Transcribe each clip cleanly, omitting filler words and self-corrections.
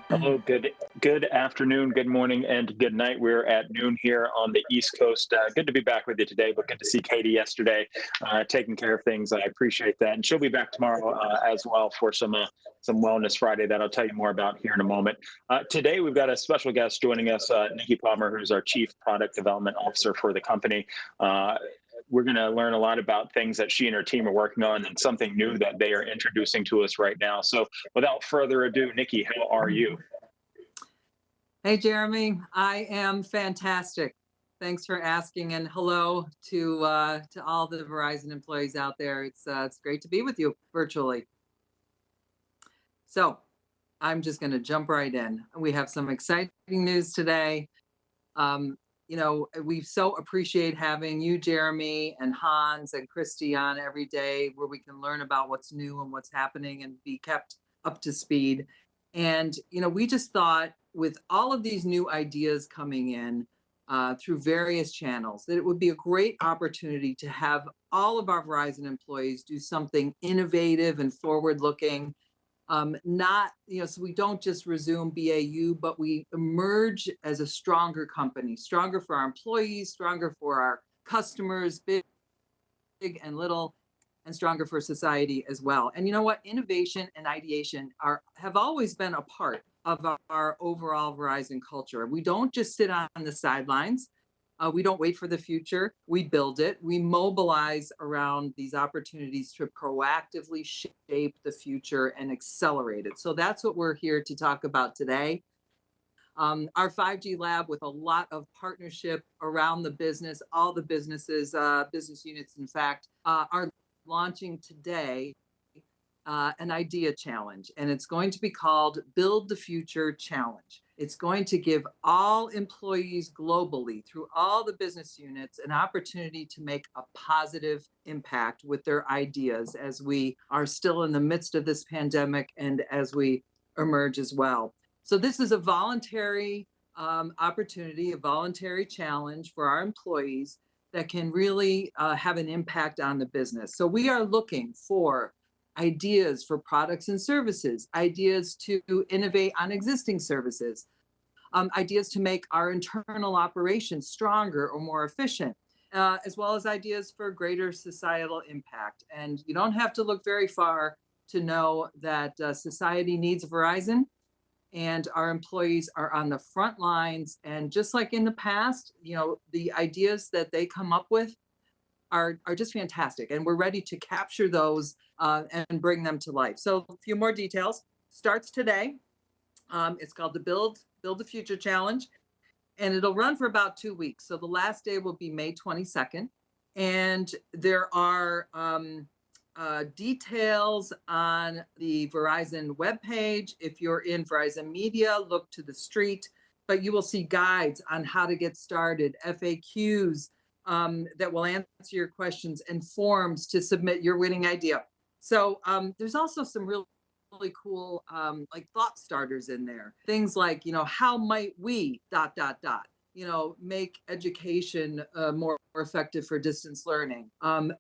Hello, good afternoon, good morning, and good night. We're at noon here on the East Coast. Good to be back with you today, but good to see Katie yesterday, taking care of things. I appreciate that, and she'll be back tomorrow as well for some Wellness Friday that I'll tell you more about here in a moment. Today, we've got a special guest joining us, Nicki Palmer, who's our Chief Product Development Officer for the company. We're going to learn a lot about things that she and her team are working on and something new that they are introducing to us right now. So, without further ado, Nikki, how are you? Hey, Jeremy, I am fantastic. Thanks for asking, and hello to all the Verizon employees out there. It's great to be with you virtually. So I'm just going to jump right in. We have some exciting news today. We so appreciate having you, Jeremy, and Hans and Christy on every day, where we can learn about what's new and what's happening and be kept up to speed. And we just thought, with all of these new ideas coming in through various channels, that it would be a great opportunity to have all of our Verizon employees do something innovative and forward-looking. Not, so we don't just resume BAU, but we emerge as a stronger company, stronger for our employees, stronger for our customers, big and little, and stronger for society as well. And you know what? Innovation and ideation have always been a part of our overall Verizon culture. We don't just sit on the sidelines. We don't wait for the future. We build it. We mobilize around these opportunities to proactively shape the future and accelerate it. So that's what we're here to talk about today. Our 5G lab, with a lot of partnership around the business, all the businesses, business units, in fact, are launching today an idea challenge, and it's going to be called Build the Future Challenge. It's going to give all employees globally, through all the business units, an opportunity to make a positive impact with their ideas as we are still in the midst of this pandemic and as we emerge as well. So this is a voluntary opportunity, a voluntary challenge for our employees that can really have an impact on the business. So we are looking for ideas for products and services, ideas to innovate on existing services, ideas to make our internal operations stronger or more efficient, as well as ideas for greater societal impact. And you don't have to look very far to know that society needs Verizon, and our employees are on the front lines. And just like in the past, the ideas that they come up with are just fantastic, and we're ready to capture those and bring them to life. So a few more details. Starts today. It's called the Build the Future Challenge, and it'll run for about 2 weeks. So the last day will be May 22nd, and there are details on the Verizon webpage. If you're in Verizon Media, look to the street, but you will see guides on how to get started, FAQs that will answer your questions, and forms to submit your winning idea. So there's also some really cool like thought starters in there. Things like, how might we ... make education more effective for distance learning,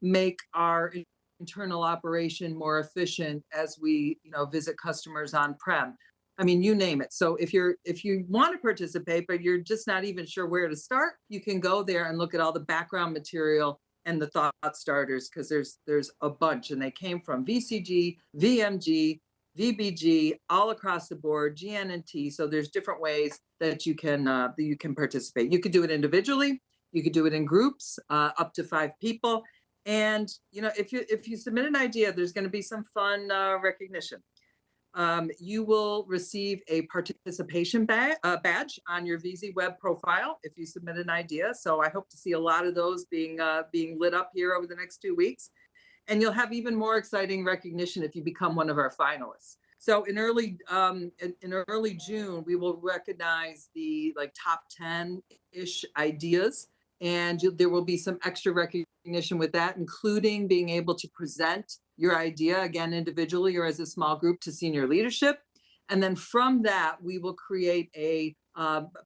make our internal operation more efficient as we visit customers on-prem. I mean, you name it. So if you want to participate, but you're just not even sure where to start, you can go there and look at all the background material and the thought starters, because there's a bunch, and they came from VCG, VMG, VBG, all across the board, GN&T. So there's different ways that you can participate. You could do it individually. You could do it in groups, up to 5 people. And if you submit an idea, there's going to be some fun recognition. You will receive a participation badge on your VZ Web profile if you submit an idea. So I hope to see a lot of those being lit up here over the next 2 weeks. And you'll have even more exciting recognition if you become one of our finalists. So in early June, we will recognize the top 10-ish ideas, and there will be some extra recognition with that, including being able to present your idea, again, individually or as a small group, to senior leadership. And then from that, we will create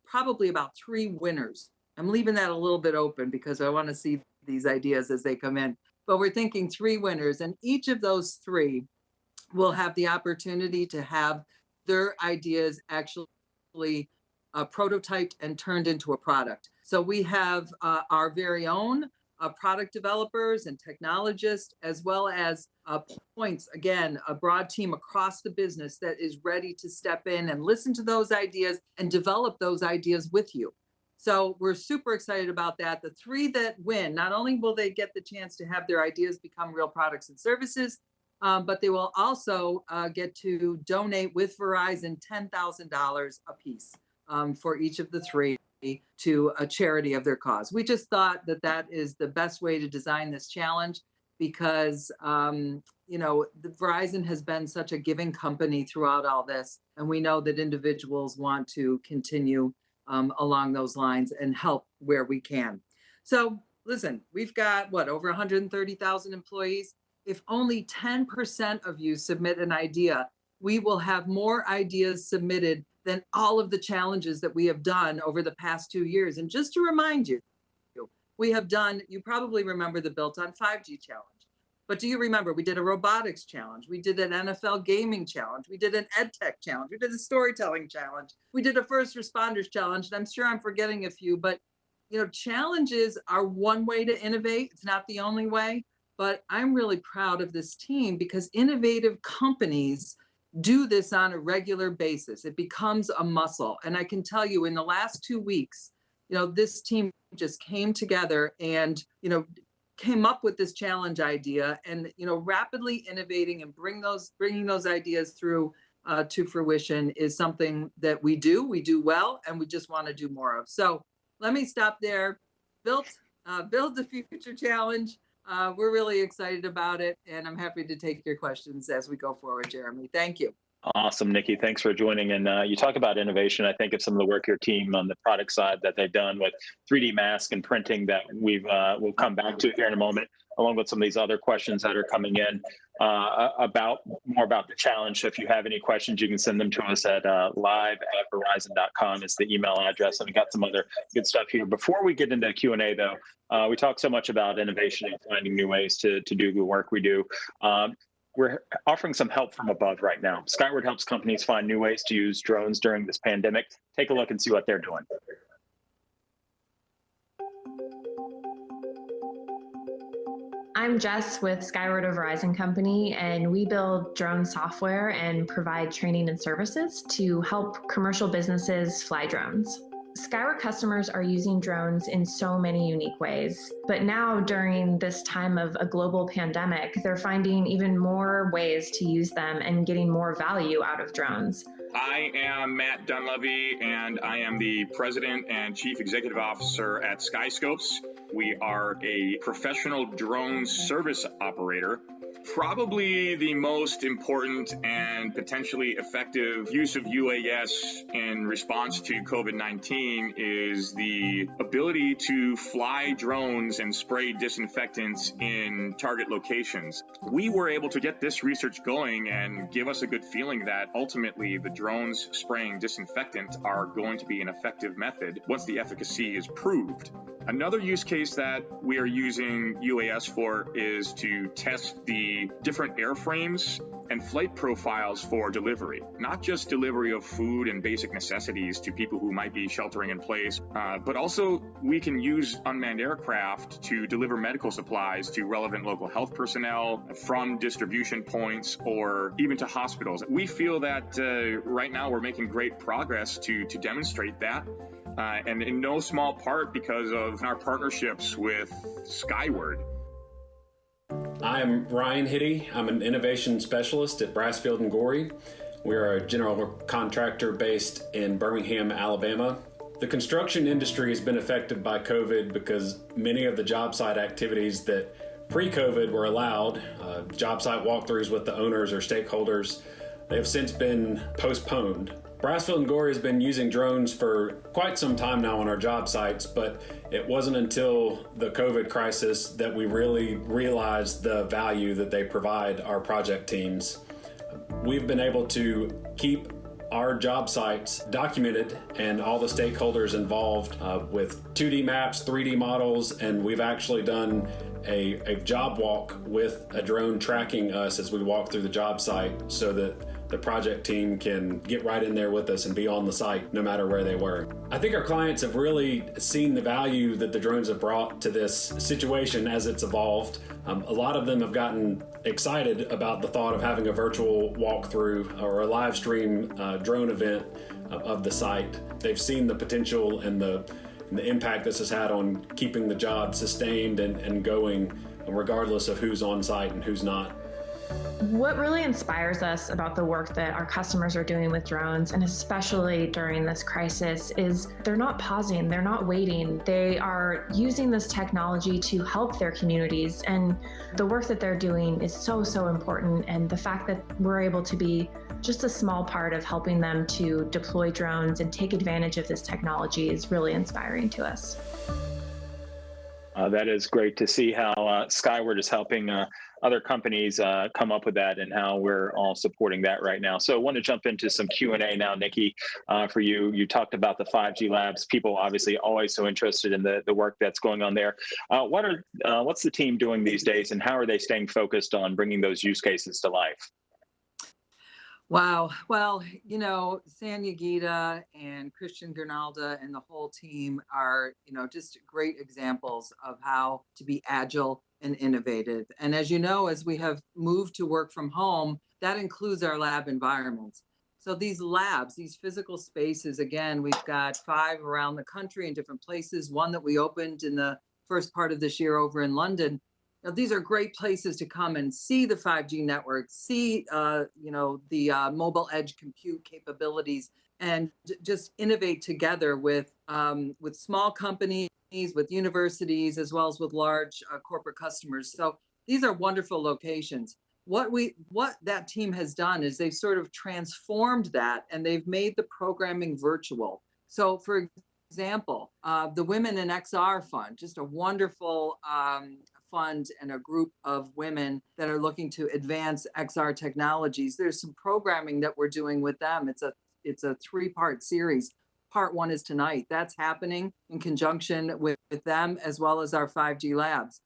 probably about 3 winners. I'm leaving that a little bit open because I want to see these ideas as they come in. But we're thinking 3 winners, and each of those 3 will have the opportunity to have their ideas actually prototyped and turned into a product. So we have our very own product developers and technologists, as well as points, again, a broad team across the business that is ready to step in and listen to those ideas and develop those ideas with you. So we're super excited about that. The three that win, not only will they get the chance to have their ideas become real products and services, but they will also get to donate with Verizon $10,000 a piece for each of the three to a charity of their cause. We just thought that that is the best way to design this challenge because, the Verizon has been such a giving company throughout all this. And we know that individuals want to continue along those lines and help where we can. So listen, we've got over 130,000 employees. If only 10% of you submit an idea, we will have more ideas submitted than all of the challenges that we have done over the past 2 years. And just to remind you, we have done, you probably remember the Built on 5G challenge. But do you remember we did a robotics challenge? We did an NFL gaming challenge. We did an ed tech challenge. We did a storytelling challenge. We did a first responders challenge. And I'm sure I'm forgetting a few, but challenges are one way to innovate. It's not the only way, but I'm really proud of this team because innovative companies do this on a regular basis. It becomes a muscle. And I can tell you in the last 2 weeks, this team just came together and, came up with this challenge idea and, rapidly innovating and bringing those ideas through to fruition is something that we do well, and we just want to do more of. So let me stop there. Build the Future Challenge. We're really excited about it, and I'm happy to take your questions as we go forward, Jeremy. Thank you. Awesome, Nicki. Thanks for joining. And you talk about innovation. I think of some of the work your team on the product side that they've done with 3D mask and printing that we'll come back to here in a moment, along with some of these other questions that are coming in about the challenge. So if you have any questions, you can send them to us at live@verizon.com is the email address. And we got some other good stuff here. Before we get into Q&A, though, we talk so much about innovation and finding new ways to do the work we do. We're offering some help from above right now. Skyward helps companies find new ways to use drones during this pandemic. Take a look and see what they're doing. I'm Jess with Skyward, a Verizon company, and we build drone software and provide training and services to help commercial businesses fly drones. Skyward customers are using drones in so many unique ways, but now during this time of a global pandemic, they're finding even more ways to use them and getting more value out of drones. I am Matt Dunleavy, and I am the President and Chief Executive Officer at Skyscopes. We are a professional drone service operator. Probably the most important and potentially effective use of UAS in response to COVID-19 is the ability to fly drones and spray disinfectants in target locations. We were able to get this research going and give us a good feeling that ultimately the drones spraying disinfectant are going to be an effective method once the efficacy is proved. Another use case that we are using UAS for is to test the different airframes and flight profiles for delivery, not just delivery of food and basic necessities to people who might be sheltering in place, but also we can use unmanned aircraft to deliver medical supplies to relevant local health personnel from distribution points or even to hospitals. We feel that right now we're making great progress to demonstrate that. And in no small part because of our partnerships with Skyward. I am Ryan Hitty. I'm an innovation specialist at Brasfield & Gorey. We're a general contractor based in Birmingham, Alabama. The construction industry has been affected by COVID because many of the job site activities that pre-COVID were allowed, job site walkthroughs with the owners or stakeholders, they have since been postponed. Brasfield & Gorey has been using drones for quite some time now on our job sites, but it wasn't until the COVID crisis that we really realized the value that they provide our project teams. We've been able to keep our job sites documented and all the stakeholders involved with 2D maps, 3D models, and we've actually done a job walk with a drone tracking us as we walk through the job site so that the project team can get right in there with us and be on the site no matter where they were. I think our clients have really seen the value that the drones have brought to this situation as it's evolved. A lot of them have gotten excited about the thought of having a virtual walkthrough or a live stream drone event of the site. They've seen the potential and the impact this has had on keeping the job sustained and going regardless of who's on site and who's not. What really inspires us about the work that our customers are doing with drones, and especially during this crisis, is they're not pausing, they're not waiting. They are using this technology to help their communities, and the work that they're doing is so, so important. And the fact that we're able to be just a small part of helping them to deploy drones and take advantage of this technology is really inspiring to us. That is great to see how Skyward is helping other companies come up with that, and how we're all supporting that right now. So I want to jump into some Q&A now, Nicki, for you. You talked about the 5G labs. People obviously always so interested in the work that's going on there. What's the team doing these days, and how are they staying focused on bringing those use cases to life? Wow. Well, Sanya Gita and Christian Gernalda and the whole team are, just great examples of how to be agile and innovative. And as you know, as we have moved to work from home, that includes our lab environments. So these labs, these physical spaces, again, we've got 5 around the country in different places, one that we opened in the first part of this year over in London. Now, these are great places to come and see the 5G network, see, the mobile edge compute capabilities, and just innovate together with small companies, with universities, as well as with large corporate customers. So these are wonderful locations. What that team has done is they've sort of transformed that, and they've made the programming virtual. So, for example, the Women in XR Fund, just a wonderful fund and a group of women that are looking to advance XR technologies. There's some programming that we're doing with them. It's a 3-part series. Part 1 is tonight. That's happening in conjunction with them, as well as our 5G labs.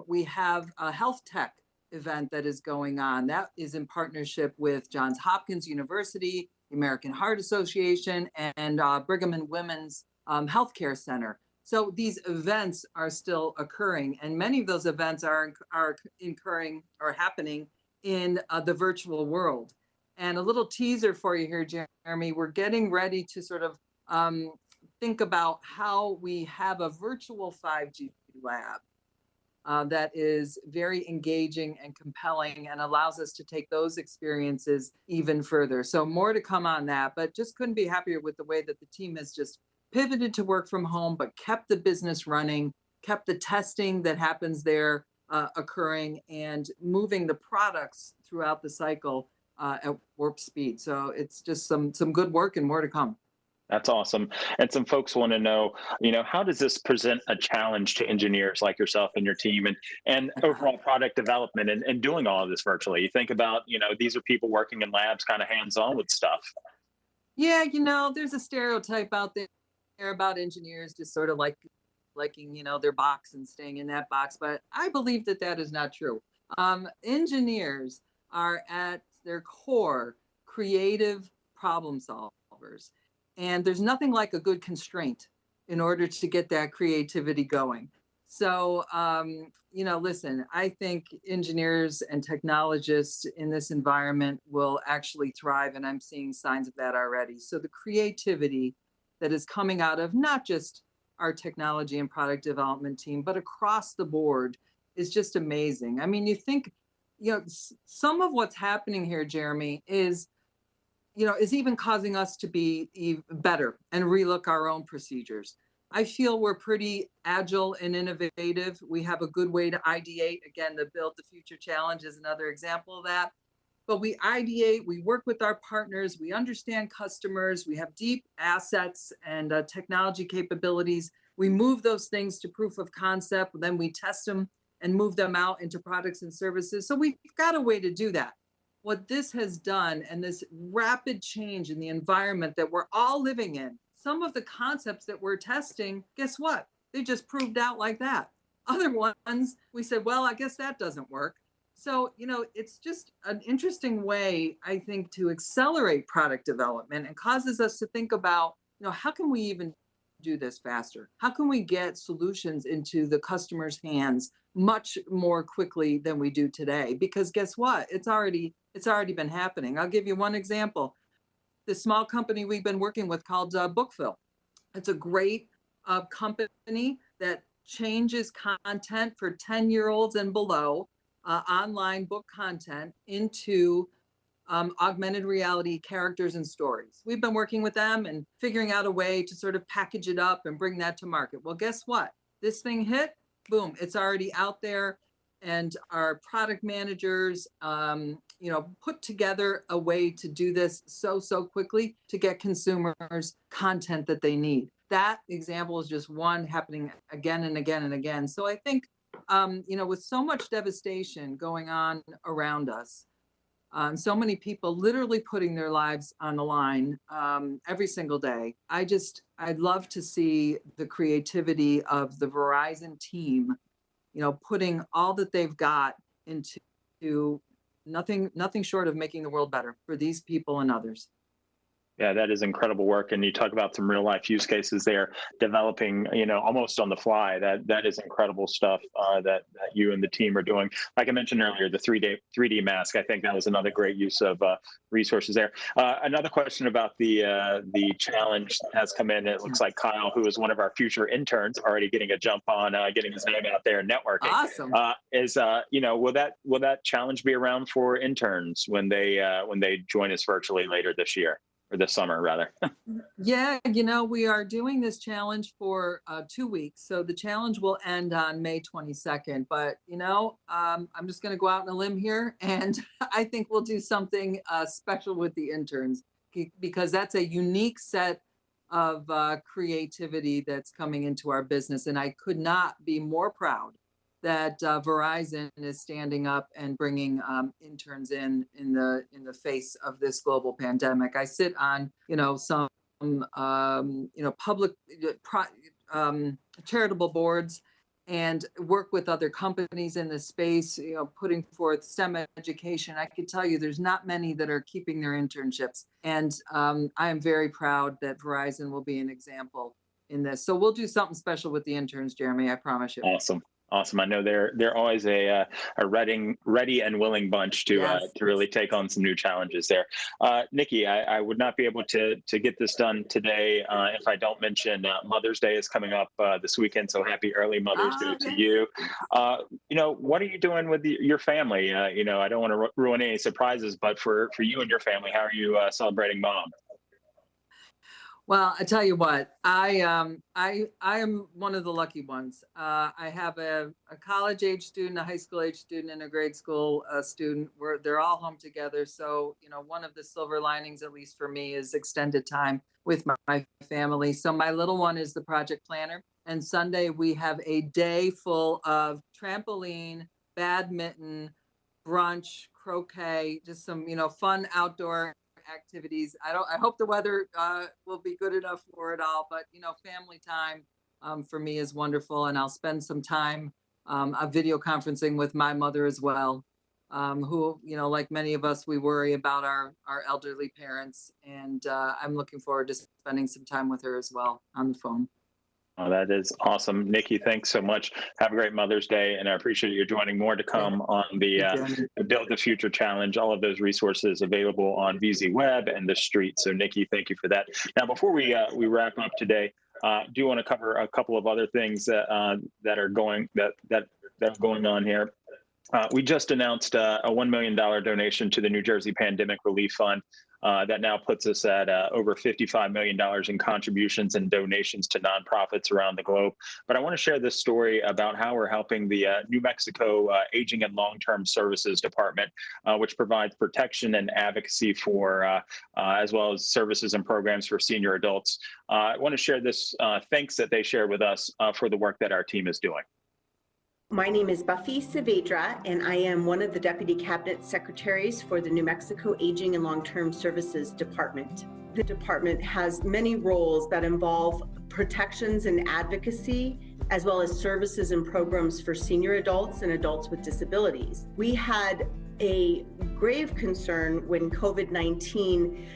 We have a health tech event that is going on. That is in partnership with Johns Hopkins University, the American Heart Association, and Brigham and Women's Healthcare Center. So these events are still occurring, and many of those events are occurring or happening in the virtual world. And a little teaser for you here, Jeremy, we're getting ready to sort of think about how we have a virtual 5G lab that is very engaging and compelling and allows us to take those experiences even further. So more to come on that, but just couldn't be happier with the way that the team has just pivoted to work from home, but kept the business running, kept the testing that happens there occurring, and moving the products throughout the cycle at warp speed. So it's just some good work and more to come. That's awesome. And some folks want to know, how does this present a challenge to engineers like yourself and your team, and overall product development and doing all of this virtually? You think about, these are people working in labs, kind of hands-on with stuff. Yeah, there's a stereotype out there about engineers just sort of liking, their box and staying in that box. But I believe that is not true. Engineers are at their core creative problem solvers. And there's nothing like a good constraint in order to get that creativity going. So, listen, I think engineers and technologists in this environment will actually thrive, and I'm seeing signs of that already. So the creativity that is coming out of not just our technology and product development team, but across the board is just amazing. I mean, you think, some of what's happening here, Jeremy, is even causing us to be even better and relook our own procedures. I feel we're pretty agile and innovative. We have a good way to ideate. Again, the Build the Future Challenge is another example of that. But we ideate, we work with our partners, we understand customers, we have deep assets and technology capabilities. We move those things to proof of concept, then we test them and move them out into products and services. So we've got a way to do that. What this has done, and this rapid change in the environment that we're all living in, some of the concepts that we're testing, guess what? They just proved out like that. Other ones, we said, well, I guess that doesn't work. So, it's just an interesting way, I think, to accelerate product development and causes us to think about, how can we even do this faster? How can we get solutions into the customer's hands much more quickly than we do today? Because guess what? It's already been happening. I'll give you one example. The small company we've been working with called Bookfill. It's a great company that changes content for 10-year-olds and below, online book content, into augmented reality characters and stories. We've been working with them and figuring out a way to sort of package it up and bring that to market. Well, guess what? This thing hit, boom, it's already out there. And our product managers, put together a way to do this so quickly to get consumers content that they need. That example is just one happening again and again and again. So I think, with so much devastation going on around us, so many people literally putting their lives on the line every single day, I'd love to see the creativity of the Verizon team, putting all that they've got into nothing short of making the world better for these people and others. Yeah, that is incredible work. And you talk about some real life use cases there, developing, almost on the fly. That is incredible stuff that you and the team are doing. Like I mentioned earlier, the 3D mask, I think that was another great use of resources there. Another question about the challenge has come in. It looks like Kyle, who is one of our future interns, already getting a jump on getting his name out there and networking. Awesome. Will that challenge be around for interns when they join us virtually later this year? Or this summer, rather. Yeah, we are doing this challenge for 2 weeks. So the challenge will end on May 22nd. But, I'm just going to go out on a limb here. And I think we'll do something special with the interns, because that's a unique set of creativity that's coming into our business. And I could not be more proud that Verizon is standing up and bringing interns in the face of this global pandemic. I sit on, some, public charitable boards and work with other companies in this space, putting forth STEM education. I could tell you there's not many that are keeping their internships. And I am very proud that Verizon will be an example in this. So we'll do something special with the interns, Jeremy, I promise you. Awesome. I know they're always a ready and willing bunch to really take on some new challenges there. Nicki, I would not be able to get this done today if I don't mention Mother's Day is coming up this weekend. So happy early Mother's Day to you. What are you doing with your family? I don't want to ruin any surprises, but for you and your family, how are you celebrating Mom? Well, I tell you what, I am one of the lucky ones. I have a college age student, a high school age student, and a grade school student. They're all home together. So, one of the silver linings, at least for me, is extended time with my family. So my little one is the project planner. And Sunday we have a day full of trampoline, badminton, brunch, croquet, just some, fun outdoor activities. I hope the weather will be good enough for it all, but family time for me is wonderful, and I'll spend some time video conferencing with my mother as well, who like many of us, we worry about our elderly parents, and I'm looking forward to spending some time with her as well on the phone. Oh, that is awesome. Nicki, thanks so much. Have a great Mother's Day, and I appreciate you joining. More to come on the Build the Future Challenge. All of those resources available on VZ Web and the street. So, Nicki, thank you for that. Now, before we wrap up today, do want to cover a couple of other things that are going on here. We just announced a $1 million donation to the New Jersey Pandemic Relief Fund. That now puts us at over $55 million in contributions and donations to nonprofits around the globe. But I want to share this story about how we're helping the New Mexico Aging and Long-Term Services Department, which provides protection and advocacy for, as well as services and programs for senior adults. I want to share this thanks that they share with us for the work that our team is doing. My name is Buffy Saavedra, and I am one of the Deputy Cabinet Secretaries for the New Mexico Aging and Long-Term Services Department. The department has many roles that involve protections and advocacy as well as services and programs for senior adults and adults with disabilities. We had a grave concern when COVID-19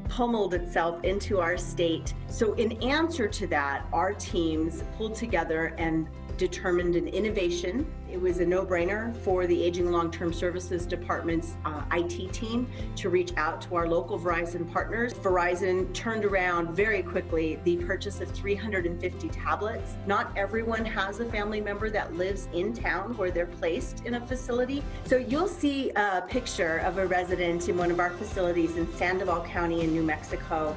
pummeled itself into our state. So in answer to that, our teams pulled together and determined an innovation. It was a no-brainer for the Aging Long-Term Services Department's IT team to reach out to our local Verizon partners. Verizon turned around very quickly the purchase of 350 tablets. Not everyone has a family member that lives in town where they're placed in a facility. So you'll see a picture of a resident in one of our facilities in Sandoval County in New Mexico,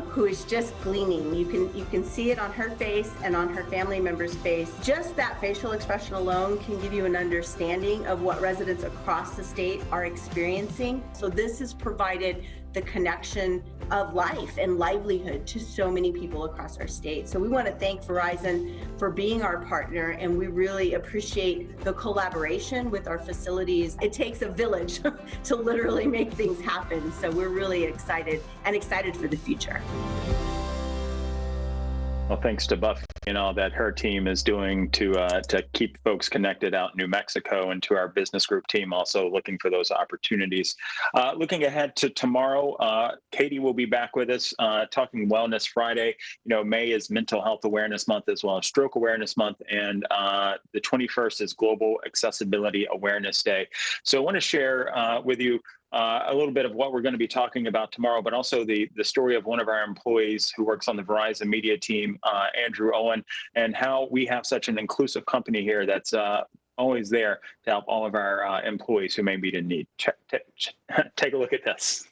who is just gleaming. You can see it on her face and on her family member's face. Just that facial expression alone can give you an understanding of what residents across the state are experiencing. So this has provided the connection of life and livelihood to so many people across our state. So we want to thank Verizon for being our partner, and we really appreciate the collaboration with our facilities. It takes a village to literally make things happen. So we're really excited for the future. Well, thanks to Buffy and all that her team is doing to keep folks connected out in New Mexico, and to our business group team also looking for those opportunities. Looking ahead to tomorrow, Katie will be back with us talking Wellness Friday. You know, May is Mental Health Awareness Month as well as Stroke Awareness Month, and the 21st is Global Accessibility Awareness Day. So I want to share with you a little bit of what we're going to be talking about tomorrow, but also the story of one of our employees who works on the Verizon media team, Andrew Owen, and how we have such an inclusive company here that's always there to help all of our employees who may be in need. Take a look at this.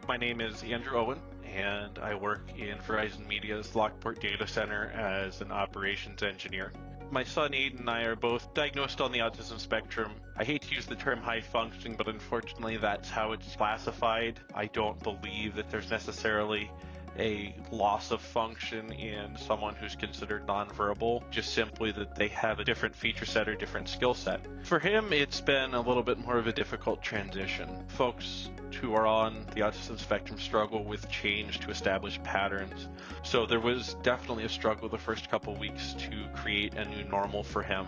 My name is Andrew Owen, and I work in Verizon Media's Lockport Data Center as an operations engineer. My son Aiden and I are both diagnosed on the autism spectrum. I hate to use the term high functioning, but unfortunately that's how it's classified. I don't believe that there's necessarily a loss of function in someone who's considered nonverbal, just simply that they have a different feature set or different skill set. For him, it's been a little bit more of a difficult transition. Folks who are on the autism spectrum struggle with change to establish patterns. So there was definitely a struggle the first couple weeks to create a new normal for him.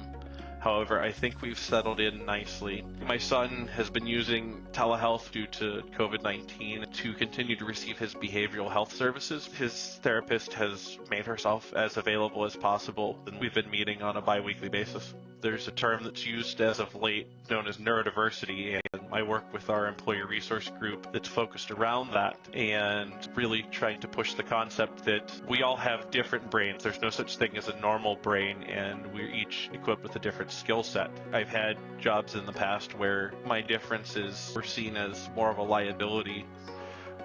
However, I think we've settled in nicely. My son has been using telehealth due to COVID-19 to continue to receive his behavioral health services. His therapist has made herself as available as possible, and we've been meeting on a bi-weekly basis. There's a term that's used as of late known as neurodiversity, and I work with our employee resource group that's focused around that and really trying to push the concept that we all have different brains. There's no such thing as a normal brain, and we're each equipped with a different skill set. I've had jobs in the past where my differences were seen as more of a liability,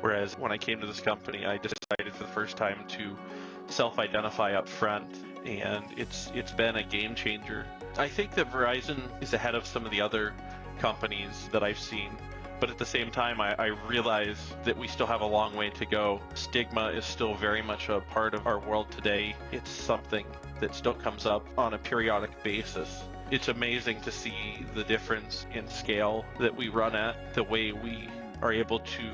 whereas when I came to this company, I decided for the first time to self-identify up front, and it's been a game changer. I think that Verizon is ahead of some of the other companies that I've seen, but at the same time, I realize that we still have a long way to go. Stigma is still very much a part of our world today. It's something that still comes up on a periodic basis. It's amazing to see the difference in scale that we run at, the way we are able to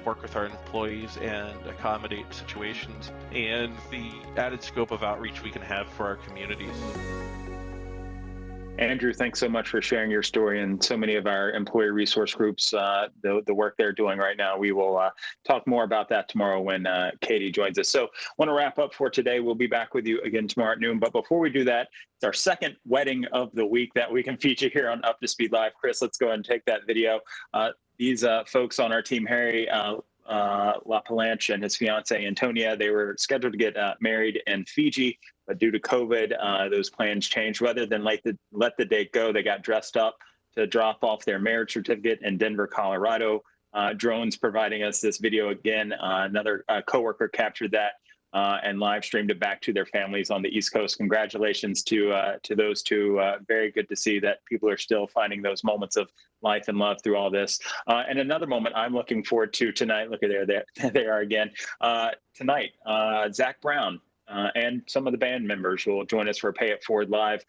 work with our employees and accommodate situations, and the added scope of outreach we can have for our communities. Andrew, thanks so much for sharing your story, and so many of our employee resource groups, the work they're doing right now. We will talk more about that tomorrow when Katie joins us. So I want to wrap up for today. We'll be back with you again tomorrow at noon. But before we do that, it's our second wedding of the week that we can feature here on Up to Speed Live. Chris, let's go ahead and take that video. These folks on our team, Harry Laplanche and his fiance Antonia, they were scheduled to get married in Fiji, but due to COVID, those plans changed. Rather than let the date go, they got dressed up to drop off their marriage certificate in Denver, Colorado. Drones providing us this video again. Another coworker captured that and live streamed it back to their families on the East Coast. Congratulations to those two. Very good to see that people are still finding those moments of life and love through all this. And another moment I'm looking forward to tonight. Look at there they are again. Tonight, Zach Brown and some of the band members will join us for Pay It Forward Live.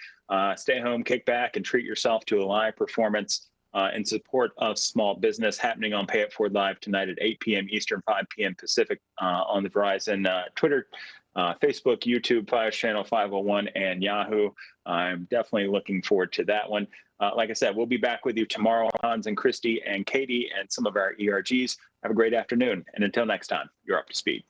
Stay home, kick back, and treat yourself to a live performance in support of small business happening on Pay It Forward Live tonight at 8 p.m. Eastern, 5 p.m. Pacific on the Verizon Twitter Facebook, YouTube, Flash Channel 501, and Yahoo. I'm definitely looking forward to that one. Like I said, we'll be back with you tomorrow, Hans and Christy and Katie and some of our ERGs. Have a great afternoon. And until next time, you're up to speed.